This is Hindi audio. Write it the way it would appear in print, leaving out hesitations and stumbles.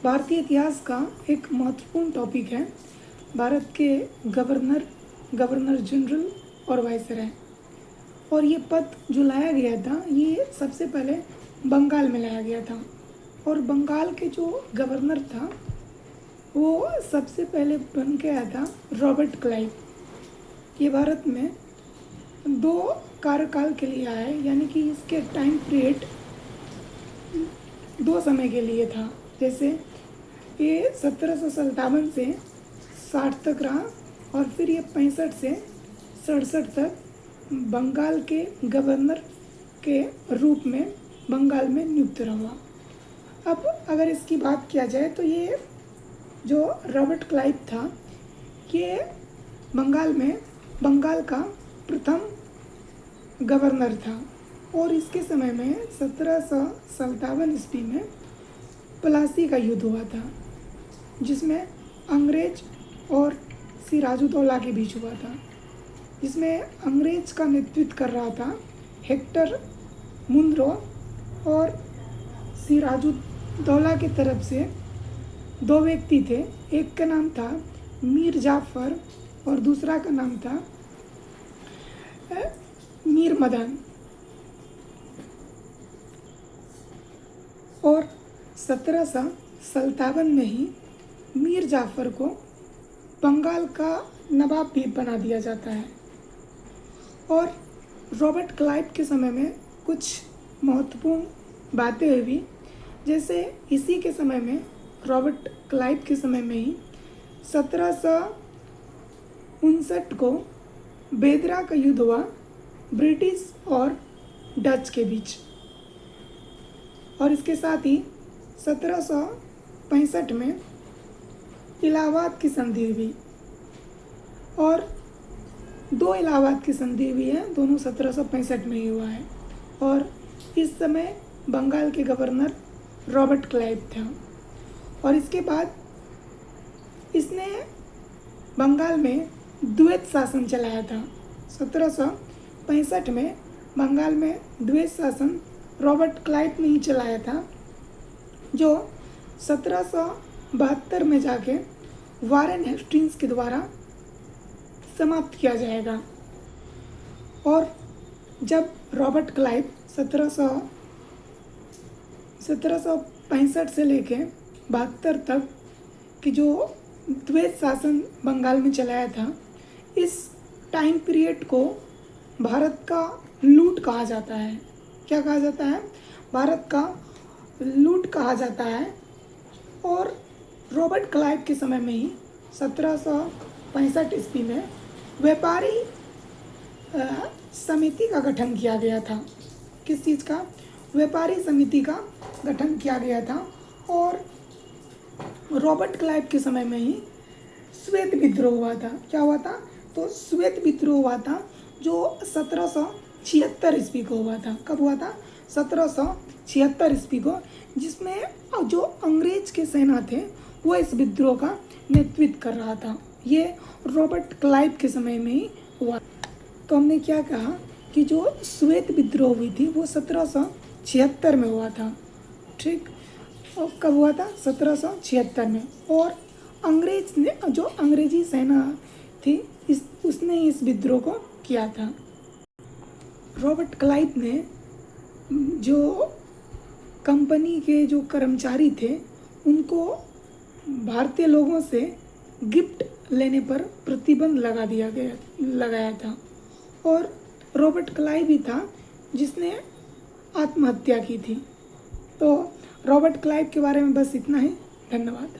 भारतीय इतिहास का एक महत्वपूर्ण टॉपिक है भारत के गवर्नर जनरल और वायसराय। और ये पद जो लाया गया था ये सबसे पहले बंगाल में लाया गया था। और बंगाल के जो गवर्नर था वो सबसे पहले बन के आया था रॉबर्ट क्लाइव। ये भारत में 2 कार्यकाल के लिए आया है, यानी कि इसके टाइम पीरियड 2 समय के लिए था। जैसे ये 1757 से 60 तक रहा और फिर ये 65 से 67 तक बंगाल के गवर्नर के रूप में बंगाल में नियुक्त रहा। अब अगर इसकी बात किया जाए तो ये जो रॉबर्ट क्लाइव था ये बंगाल का प्रथम गवर्नर था। और इसके समय में 1757 ईस्वी में प्लासी का युद्ध हुआ था, जिसमें अंग्रेज और सिराजुद्दौला के बीच हुआ था, जिसमें अंग्रेज का नेतृत्व कर रहा था हेक्टर मुनरो और सिराजुद्दौला की तरफ से 2 व्यक्ति थे। एक का नाम था मीर जाफर और दूसरा का नाम था मीर मदन। और 1757 में ही मीर जाफर को बंगाल का नवाब भी बना दिया जाता है। और रॉबर्ट क्लाइव के समय में कुछ महत्वपूर्ण बातें हुई, जैसे इसी के समय में रॉबर्ट क्लाइव के समय में ही 1759 को बेदरा का युद्ध हुआ ब्रिटिश और डच के बीच। और इसके साथ ही 1765 में इलाहाबाद की संधि हुई और 2 इलाहाबाद की संधि हुई है, दोनों 1765 में ही हुआ है। और इस समय बंगाल के गवर्नर रॉबर्ट क्लाइव था। और इसके बाद इसने बंगाल में द्वैत शासन चलाया था। 1765 में बंगाल में द्वैत शासन रॉबर्ट क्लाइव ने ही चलाया था, जो 1772 में जाके वारेन हेस्टिंग्स के द्वारा समाप्त किया जाएगा। और जब रॉबर्ट क्लाइव 1765 से लेके 72 तक की जो द्वैत शासन बंगाल में चलाया था, इस टाइम पीरियड को भारत का लूट कहा जाता है। क्या कहा जाता है? भारत का लूट कहा जाता है। और रॉबर्ट क्लाइव के समय में ही 1765 ईस्वी में व्यापारी समिति का गठन किया गया था। किस चीज़ का? व्यापारी समिति का गठन किया गया था। और रॉबर्ट क्लाइव के समय में ही श्वेत विद्रोह हुआ था। क्या हुआ था? तो श्वेत विद्रोह हुआ था जो 1776 ईस्वी को हुआ था। कब हुआ था? 1776 ईस्वी को, जिसमें जो अंग्रेज के सेना थे वो इस विद्रोह का नेतृत्व कर रहा था। ये रॉबर्ट क्लाइव के समय में ही हुआ। तो हमने क्या कहा कि जो श्वेत विद्रोह हुई थी वो 1776 में हुआ था। ठीक, और कब हुआ था? 1776 में। और अंग्रेज ने, जो अंग्रेजी सेना थी, उसने इस विद्रोह को किया था। रॉबर्ट क्लाइव ने जो कंपनी के जो कर्मचारी थे उनको भारतीय लोगों से गिफ्ट लेने पर प्रतिबंध लगाया था। और रॉबर्ट क्लाइव ही था जिसने आत्महत्या की थी। तो रॉबर्ट क्लाइव के बारे में बस इतना ही। धन्यवाद।